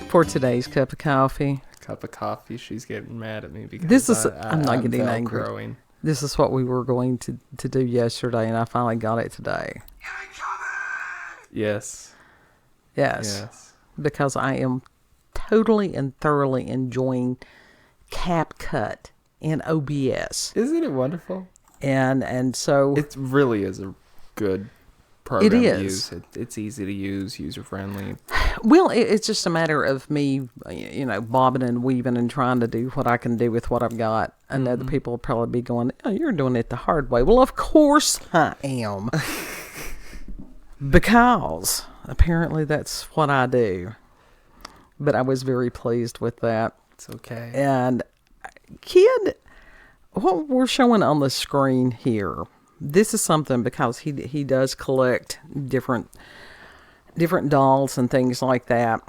For today's cup of coffee. She's getting mad at me because I'm not getting angry. Growing. This is what we were going to do yesterday, and I finally got it today. Yes. Because I am totally and thoroughly enjoying CapCut in OBS. Isn't it wonderful? And so it really is a good program to use. It's easy to use, user friendly. Well, it's just a matter of me, bobbing and weaving and trying to do what I can do with what I've got. And other people will probably be going, "Oh, you're doing it the hard way." Well, of course I am. Because apparently that's what I do. But I was very pleased with that. It's okay. And kid, what we're showing on the screen here, this is something because he does collect different dolls and things like that.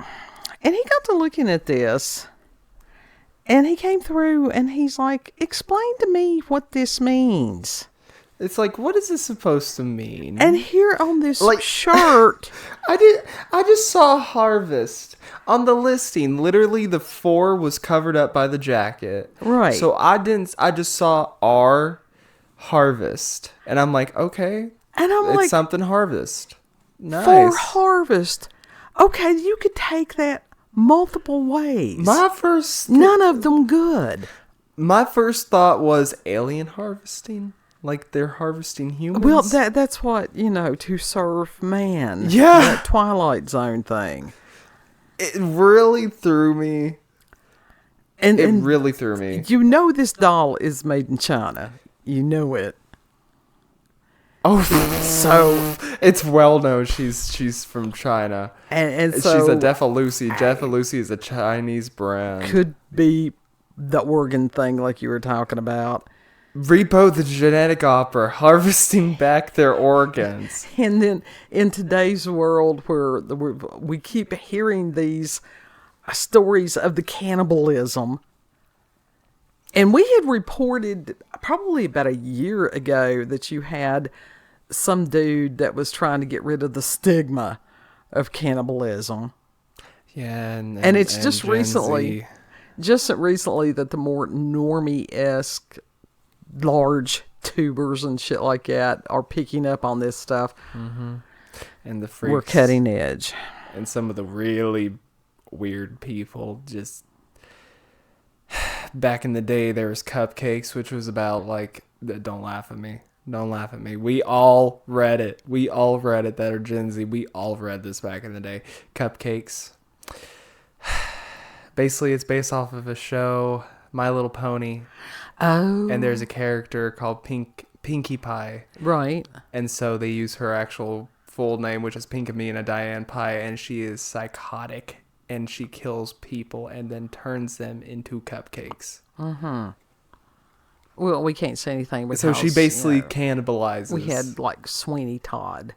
And he got to looking at this, and he came through and he's like, "Explain to me what this means." It's like, what is this supposed to mean? And here on this shirt, I just saw harvest on the listing. Literally, the 4 was covered up by the jacket. Right. So I just saw R harvest, and I'm like, okay, and it's something harvest. Nice. For harvest. Okay, you could take that multiple ways. None of them good. My first thought was alien harvesting. Like they're harvesting humans. Well, that's what, to serve man. Yeah. That Twilight Zone thing. It really threw me. And really threw me. This doll is made in China. You know it. Oh, so it's well known she's from China. And so she's a Defa Lucy. Defa Lucy is a Chinese brand. Could be the organ thing like you were talking about. Repo the genetic opera, harvesting back their organs. And then in today's world where we keep hearing these stories of the cannibalism, and we had reported probably about a year ago that you had some dude that was trying to get rid of the stigma of cannibalism. Yeah, and it's just recently that the more normie-esque large tubers and shit like that are picking up on this stuff. Mm-hmm. And the freaks. We're cutting edge. And some of the really weird people just... Back in the day, there was Cupcakes, which was about, don't laugh at me. Don't laugh at me. We all read it. That are Gen Z. We all read this back in the day. Cupcakes. Basically, it's based off of a show, My Little Pony. Oh. And there's a character called Pinkie Pie. Right. And so they use her actual full name, which is Pinkamena Diane Pie, and she is psychotic. And she kills people and then turns them into cupcakes. Mm-hmm. Well, we can't say anything because... So she basically cannibalizes. We had, Sweeney Todd.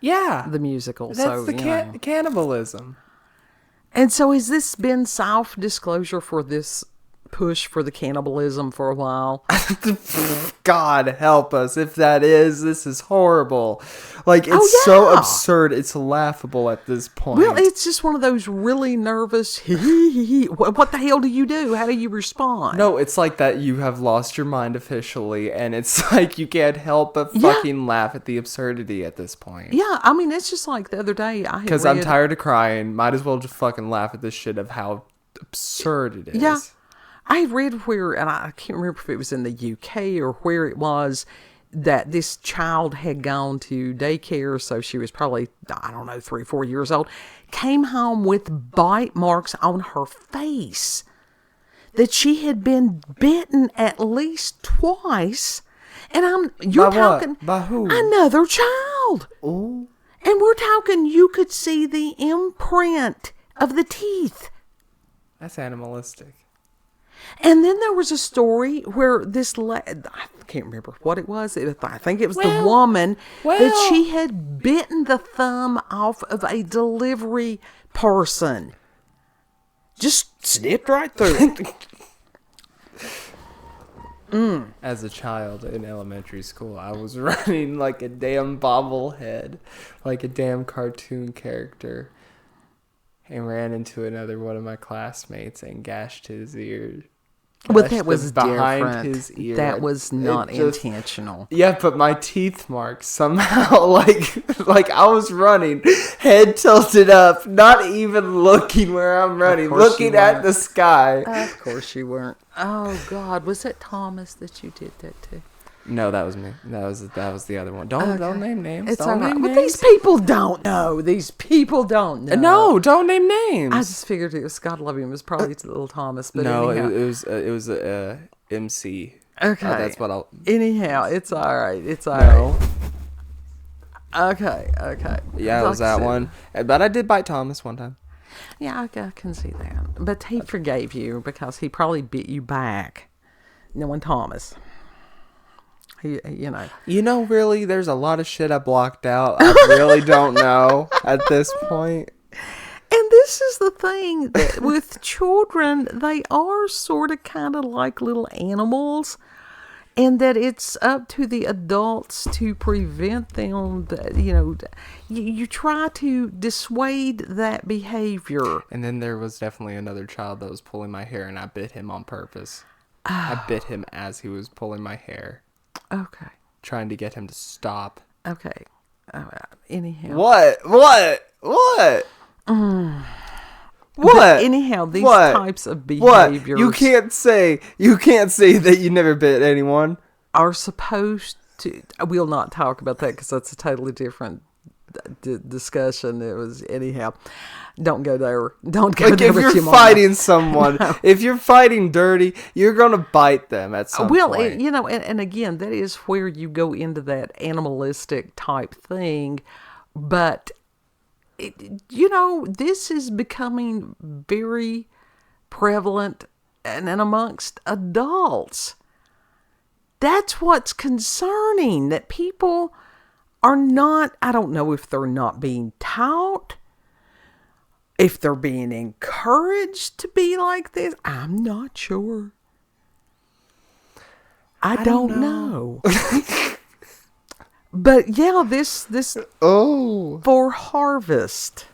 Yeah. The musical. That's the cannibalism. And so has this been self-disclosure for this push for the cannibalism for a while? God help us if that is. This is horrible. It's so absurd. It's laughable at this point. Well, it's just one of those really nervous what the hell do you do? How do you respond? No, it's like that you have lost your mind officially, and it's like you can't help but fucking laugh at the absurdity at this point. Yeah, I mean, it's just like the other day because I'm tired of crying. Might as well just fucking laugh at this shit of how absurd it is. Yeah. I read where, and I can't remember if it was in the UK or where it was, that this child had gone to daycare, so she was probably, 3, 4 years old, came home with bite marks on her face, that she had been bitten at least twice, and you're talking... By who? Another child. Ooh. And we're talking, you could see the imprint of the teeth. That's animalistic. And then there was a story where this lad, I can't remember what it was. I think it was the woman that she had bitten the thumb off of a delivery person. Just snipped right through it. As a child in elementary school, I was running like a damn bobblehead, like a damn cartoon character, and ran into another one of my classmates and gashed his ear. Well, that was behind different. his ear. That was not intentional. Yeah, but my teeth marks somehow, like I was running, head tilted up, not even looking where I'm running, looking at the sky. Of course you weren't. Oh God, was it Thomas that you did that to? No, that was me. That was the other one. Don't name names. It's don't all right. name But names. these people don't know. These people don't know. No, don't name names. I just figured it was God love him. It was probably little Thomas. But no, anyhow. it was MC. Okay. That's what I'll. Anyhow, it's all right. It's all right. Okay. Yeah, it was that one. But I did bite Thomas one time. Yeah, I can see that. But he forgave you because he probably bit you back. Knowing Thomas. Really, there's a lot of shit I blocked out. I really don't know at this point. And this is the thing that with children, they are sort of kind of like little animals, and that it's up to the adults to prevent them. You try to dissuade that behavior. And then there was definitely another child that was pulling my hair, and I bit him on purpose. I bit him as he was pulling my hair. Okay. Trying to get him to stop. Okay. Anyhow. What? What? But anyhow, these types of behaviors You can't say that you never bit anyone. Are supposed to. We'll not talk about that because that's a totally different discussion. It was anyhow. Don't go there. Don't go there. If you're fighting someone, if you're fighting dirty, you're gonna bite them at some point. Well, and again, that is where you go into that animalistic type thing. But this is becoming very prevalent and amongst adults. That's what's concerning. That people are not. I don't know if they're not being taught. If they're being encouraged to be like this, I'm not sure. I don't know. But yeah, this for harvest.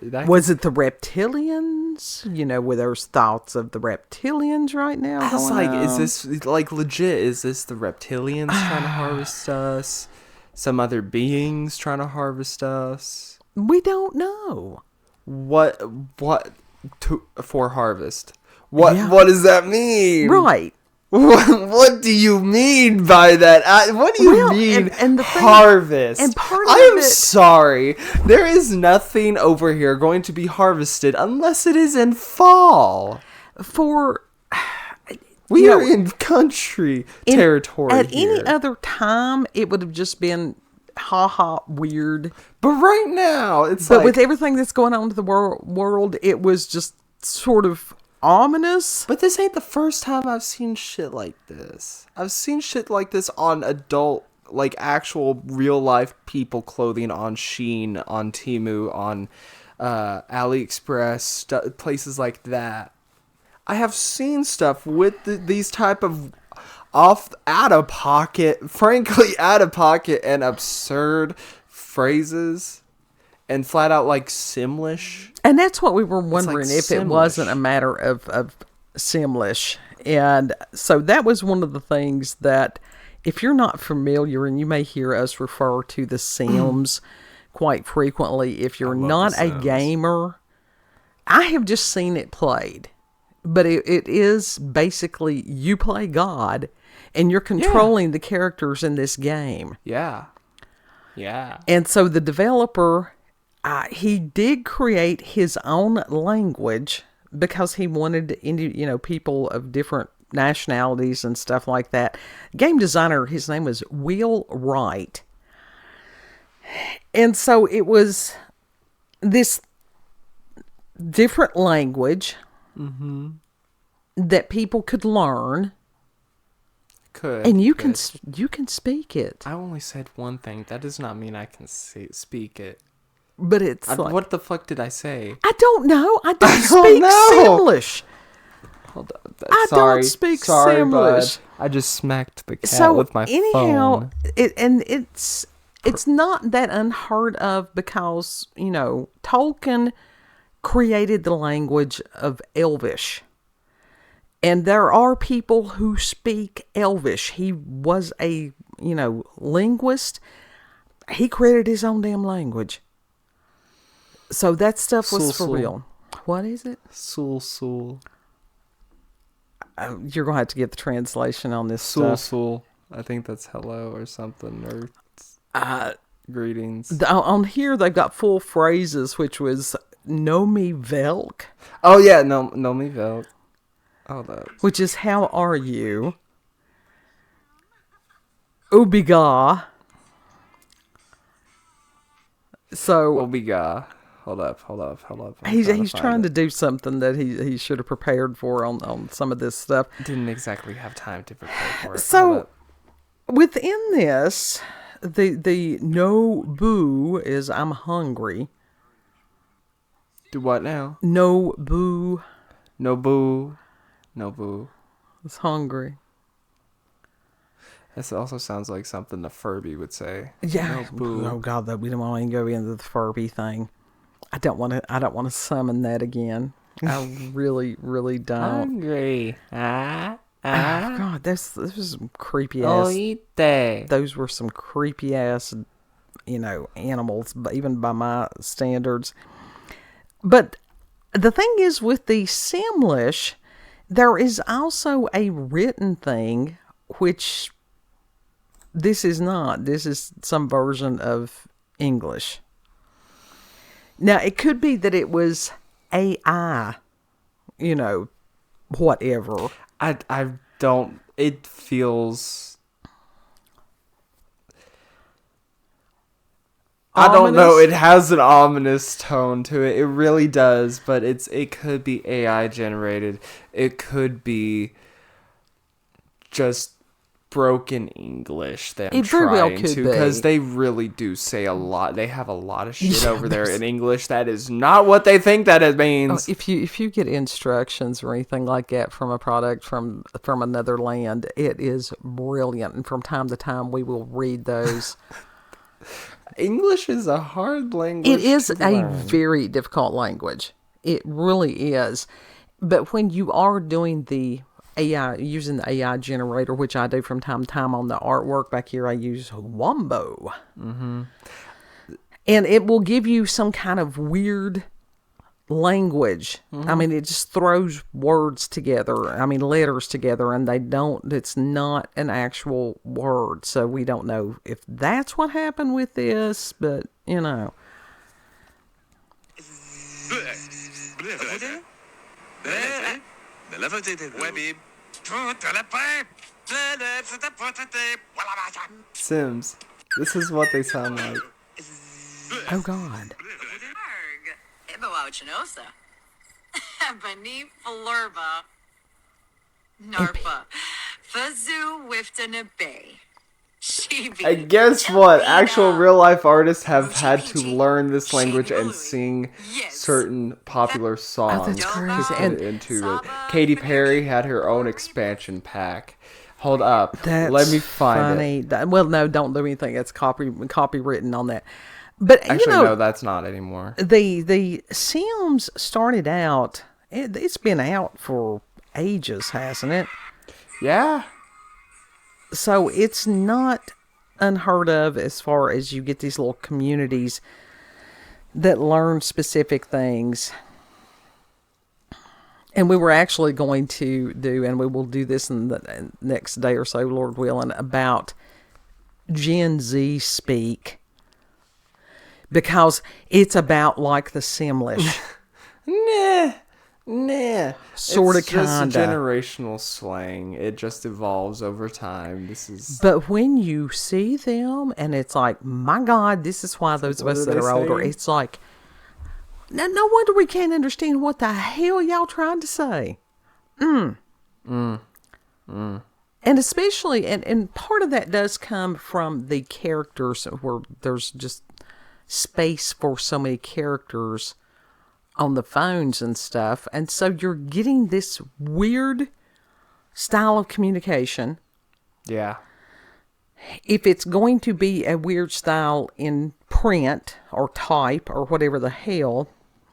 Was it the reptilians? Where there's thoughts of the reptilians right now? I was like, is this like legit? Is this the reptilians trying to harvest us? Some other beings trying to harvest us? We don't know. What for harvest? What does that mean? Right. What do you mean by that? What do you mean and harvest? And part I am sorry. There is nothing over here going to be harvested unless it is in fall. We are in country territory At here. any other time, it would have just been weird. But right now, with everything that's going on in the world, it was just sort of ominous. But this ain't the first time I've seen shit like this. I've seen shit like this on adult, like actual real life people clothing on Shein, on Temu, on AliExpress, places like that. I have seen stuff with these type of out of pocket and absurd phrases and flat out like Simlish. And that's what we were wondering, if it wasn't a matter of Simlish. And so that was one of the things that, if you're not familiar, and you may hear us refer to the Sims quite frequently, if you're not a gamer, I have just seen it played. But it is basically, you play God, and you're controlling the characters in this game. Yeah. And so the developer, he did create his own language because he wanted, people of different nationalities and stuff like that. Game designer, his name was Will Wright. And so it was this different language that people could learn. And you can speak it. I only said one thing. That does not mean I can speak it. But it's what the fuck did I say? I don't know. I don't speak Simlish. Hold on. I don't speak Simlish. I just smacked the cat So with my anyhow, phone. it's not that unheard of because, Tolkien created the language of Elvish. And there are people who speak Elvish. He was a, linguist. He created his own damn language. So that stuff was for real. What is it? Sul. You're going to have to get the translation on this Sul. stuff. I think that's hello or something, or greetings. On here, they've got full phrases, which was "No me velk." Oh yeah, no me velk. Oh, that. Which is how are you? Ubiga. So Obiga. Hold up. he's trying to do something that he should have prepared for on some of this stuff. Didn't exactly have time to prepare for it. So within this, the no boo is I'm hungry. Do what now? No boo. No boo. It's hungry. This also sounds like something a Furby would say. Yeah. No boo. Oh God, that we don't want to go into the Furby thing. I don't want to summon that again. I really, really don't. Hungry. Oh, God, this was some creepy ass. Oite. Those were some creepy ass, animals, even by my standards. But the thing is, with the Simlish, there is also a written thing, which this is not. This is some version of English. Now, it could be that it was AI, whatever. I don't. It feels. I don't know. It has an ominous tone to it. It really does. But it could be AI generated. It could be just broken English that I'm trying to, because they really do say a lot. They have a lot of shit over there in English that is not what they think that it means. If you get instructions or anything like that from a product from another land, it is brilliant, and from time to time we will read those. English is a hard language. It is a very difficult language. It really is. But when you are doing the AI, using the AI generator, which I do from time to time on the artwork back here, I use Wombo. Mm-hmm. And it will give you some kind of weird language. Mm-hmm. I mean, it just throws words together. Letters together, and it's not an actual word. So we don't know if that's what happened with this, but, Sims. This is what they sound like. Oh, God. And guess what? Actual real life artists have had to learn this language and sing certain popular songs. That's crazy. To put it into it. Katy Perry had her own expansion pack. Hold up. Let me find it. Well, no, don't do anything. It's copywritten on that. But actually, no, that's not anymore. The Sims started out. It's been out for ages, hasn't it? Yeah. So it's not unheard of as far as you get these little communities that learn specific things. And we were actually going to do, and we will do this in the next day or so, Lord willing, about Gen Z speak. Because it's about like the Simlish. Nah. Sort of, kind of. kind It's just generational slang. It just evolves over time. But when you see them, and it's like, my God, this is why those of us that are older, it's like, no wonder we can't understand what the hell y'all trying to say. And especially, and part of that does come from the characters, where there's just space for so many characters on the phones and stuff. And so you're getting this weird style of communication Yeah. If it's going to be a weird style in print or type or whatever the hell,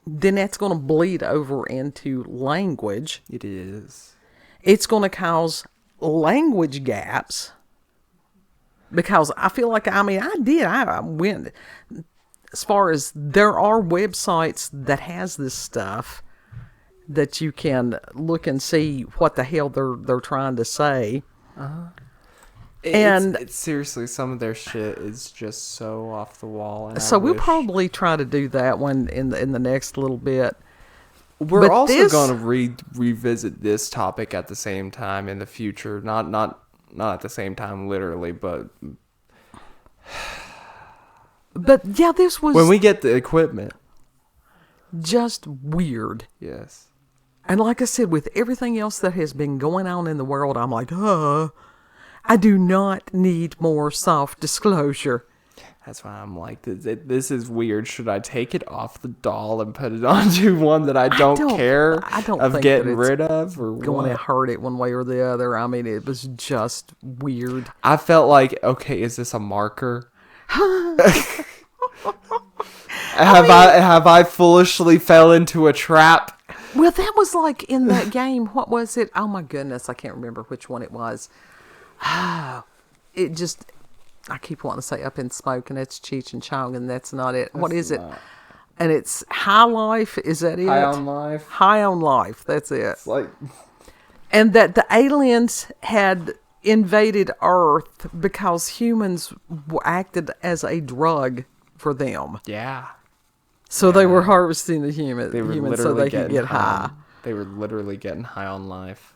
then that's going to bleed over into language. It is. It's going to cause language gaps. Because I feel like, I went, as far as there are websites that has this stuff that you can look and see what the hell they're trying to say. And it's seriously, some of their shit is just so off the wall. And so we'll probably try to do that one in the next little bit. We're also going to revisit this topic at the same time in the future. Not at the same time, literally, but yeah, this was when we get the equipment. Just weird. Yes. And like I said, with everything else that has been going on in the world, I'm like, I do not need more self-disclosure. That's why I'm like, this is weird. Should I take it off the doll and put it onto one that I don't care of getting rid of? Or going to hurt it one way or the other. I mean, it was just weird. I felt like, okay, is this a marker? Have I foolishly fell into a trap? Well, that was like in that game. What was it? Oh my goodness, I can't remember which one it was. It just, I keep wanting to say Up in Smoke, and it's Cheech and Chong, and that's not it. What is it? And it's High Life. Is that it? High on Life. High on Life. That's it. It's like, and that the aliens had invaded Earth because humans acted as a drug for them. Yeah. So they were harvesting the humans so they could get high. They were literally getting high on life.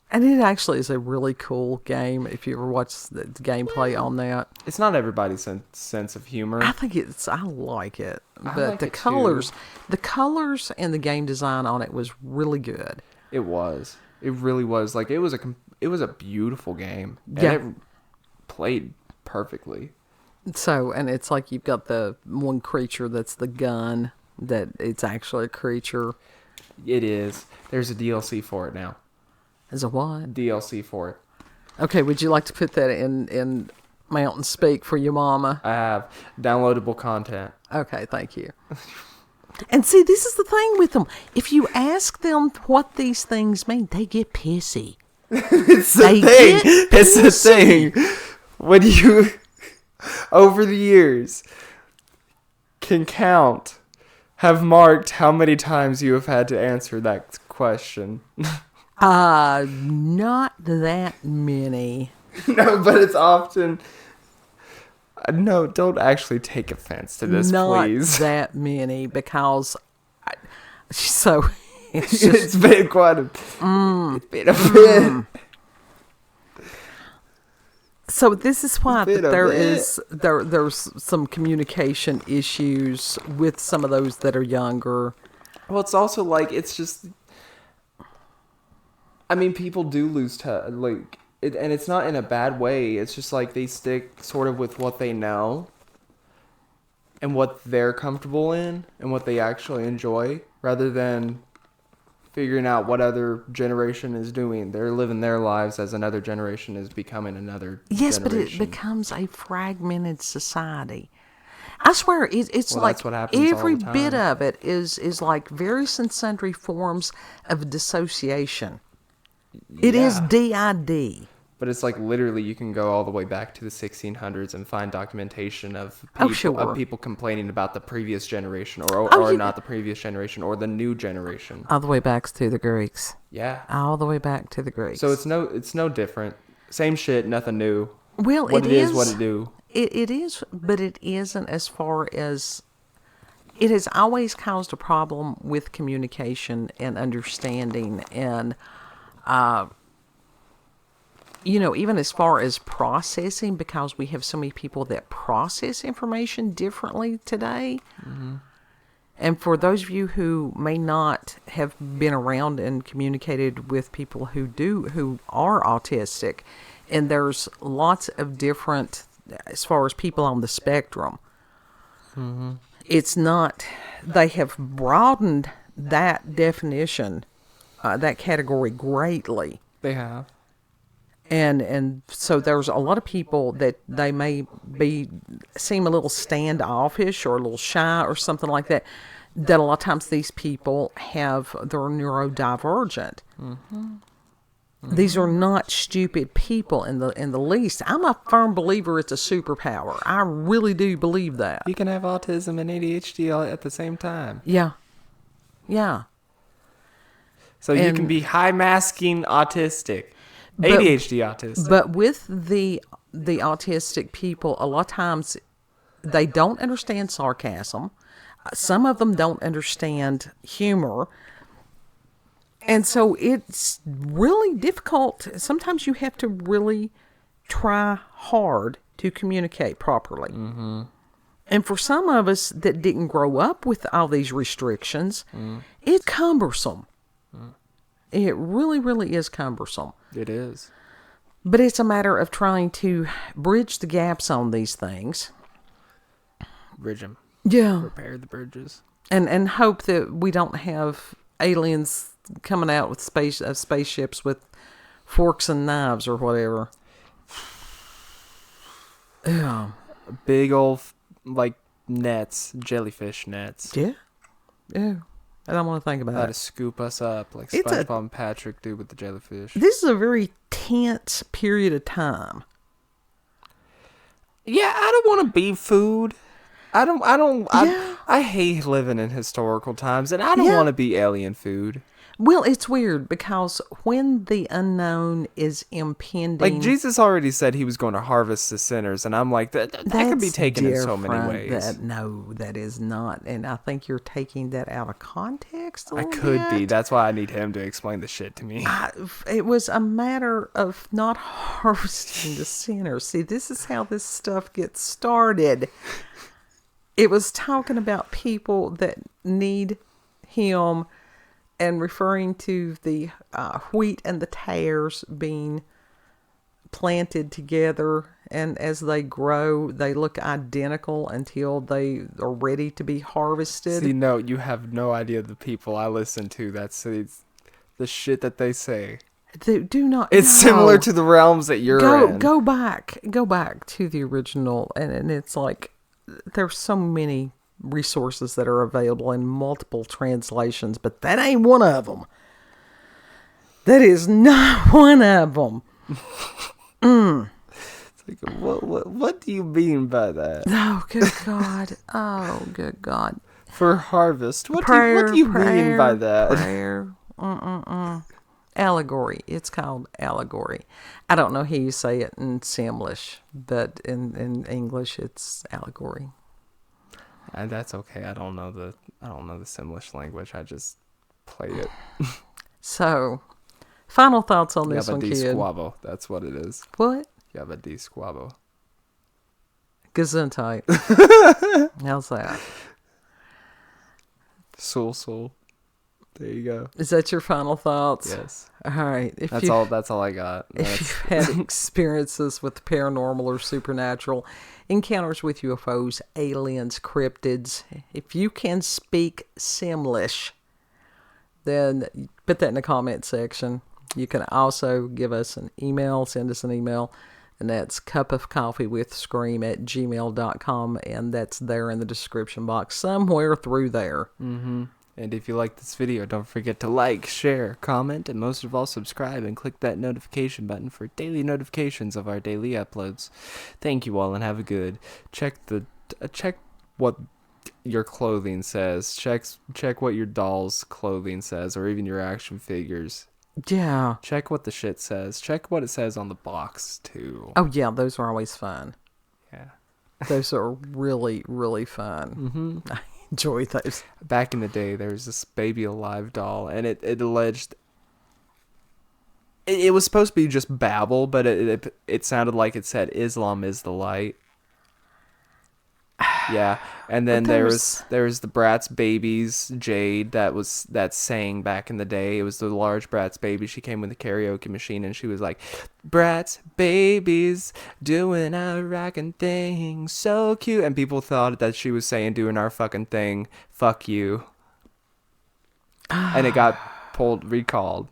And it actually is a really cool game if you ever watch the gameplay on that. It's not everybody's sense of humor. I like it. But like the it colors, too. the colors and the game design on it was really good. It was. It really was. Like, it was a beautiful game. And yeah. It played perfectly. So, and it's like you've got the one creature that's the gun, that it's actually a creature. It is. There's a DLC for it now. As a what? DLC for it. Okay, would you like to put that in Mountain Speak for your mama? I have downloadable content. Okay, thank you. And see, this is the thing with them. If you ask them what these things mean, they get pissy. It's the thing. When you, over the years, can count, have marked how many times you have had to answer that question. Not that many. No, but it's often. No, don't actually take offense to this, please. Not that many, because so it's been quite a. It's been a bit. So this is why there's some communication issues with some of those that are younger. Well, it's also like, it's just. I mean, people do lose touch, and it's not in a bad way. It's just like they stick sort of with what they know and what they're comfortable in and what they actually enjoy, rather than figuring out what other generation is doing. They're living their lives as another generation is becoming another Yes, generation. But it becomes a fragmented society. I swear, it's like that's what happens every all the time. bit of it is like various and sundry forms of dissociation. It is DID. But it's like, literally, you can go all the way back to the 1600s and find documentation of people complaining about the previous generation, or not the previous generation, or the new generation. All the way back to the Greeks. Yeah. All the way back to the Greeks. So it's no different. Same shit, nothing new. Well, what it is what it do. It is, but it isn't as far as... It has always caused a problem with communication and understanding and... even as far as processing, because we have so many people that process information differently today. Mm-hmm. And for those of you who may not have been around and communicated with people who are autistic, and there's lots of different, as far as people on the spectrum, mm-hmm. It's not, they have broadened that definition, that category greatly. They have. And so there's a lot of people that they may seem a little standoffish or a little shy or something like that. That a lot of times these people they're neurodivergent. These are not stupid people in the least. I'm a firm believer it's a superpower. I really do believe that. You can have autism and ADHD all at the same time. Yeah. Yeah. So you can be high masking autistic. ADHD autistic. But with the autistic people, a lot of times they don't understand sarcasm. Some of them don't understand humor. And so it's really difficult. Sometimes you have to really try hard to communicate properly. Mm-hmm. And for some of us that didn't grow up with all these restrictions, it's cumbersome. It really, really is cumbersome. It is. But it's a matter of trying to bridge the gaps on these things. Bridge them. Yeah. Repair the bridges. And hope that we don't have aliens coming out with spaceships with forks and knives or whatever. Yeah. Big old, like, nets. Jellyfish nets. Yeah. Yeah. I don't want to think about How it. to scoop us up like SpongeBob and Patrick do with the jellyfish. This is a very tense period of time. Yeah, I don't want to be food. I hate living in historical times, and I don't want to be alien food. Well, it's weird because when the unknown is impending... Like, Jesus already said he was going to harvest the sinners, and I'm like, that can be taken in so many ways. No, that is not. And I think you're taking that out of context a I little could bit. be. That's why I need him to explain the shit to me. It was a matter of not harvesting the sinners. See, this is how this stuff gets started. It was talking about people that need him and referring to the wheat and the tares being planted together. And as they grow, they look identical until they are ready to be harvested. See, no, you have no idea the people I listen to. That's the shit that they say. Do not. It's similar to the realms that you're in. Go back to the original, and it's like there's so many resources that are available in multiple translations, but that ain't one of them. That is not one of them. It's like, what do you mean by that? Oh, good God. Oh, good God. For harvest. What do you mean by that? Prayer. Allegory. It's called allegory. I don't know how you say it in Simlish, but in English it's allegory. And that's okay. I don't know the Simlish language. I just play it. So, final thoughts on this one, kid. Squabble. That's what it is. What? Yabba squabble. Gesundheit. How's that? Soul. There you go. Is that your final thoughts? Yes. All right. That's all I got. If you've had experiences with paranormal or supernatural, encounters with UFOs, aliens, cryptids, if you can speak Simlish, then put that in the comment section. You can also give us an email, send us an email, and that's cupofcoffeewithscream@gmail.com, and that's there in the description box somewhere through there. Mm-hmm. And if you like this video, don't forget to like, share, comment, and most of all, subscribe and click that notification button for daily notifications of our daily uploads. Thank you all and have a good. Check what your clothing says. Check what your doll's clothing says, or even your action figures. Yeah. Check what the shit says. Check what it says on the box too. Oh yeah, those are always fun. Yeah. Those are really, really fun. Mm-hmm. I enjoy those. Back in the day, there was this Baby Alive doll, and it alleged it was supposed to be just babble, but it sounded like it said Islam is the light. Yeah, and then there was the Bratz Babies Jade that sang back in the day. It was the large Bratz Baby. She came with a karaoke machine and she was like, Bratz Babies doing our rockin' thing, so cute. And people thought that she was saying doing our fucking thing, fuck you. And it got recalled.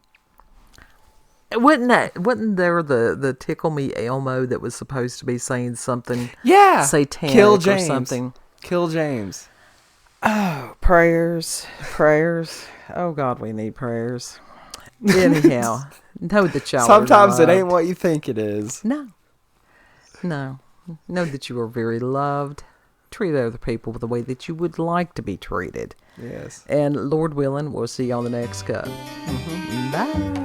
Wasn't there the Tickle Me Elmo that was supposed to be saying something Yeah. satanic Kill or James. something? Kill James. Oh, prayers. Oh God, we need prayers. Anyhow, know that y'all Sometimes are it ain't loved. what you think it is. No. Know that you are very loved. Treat other people the way that you would like to be treated. Yes. And Lord willing, we'll see you on the next cup. Bye.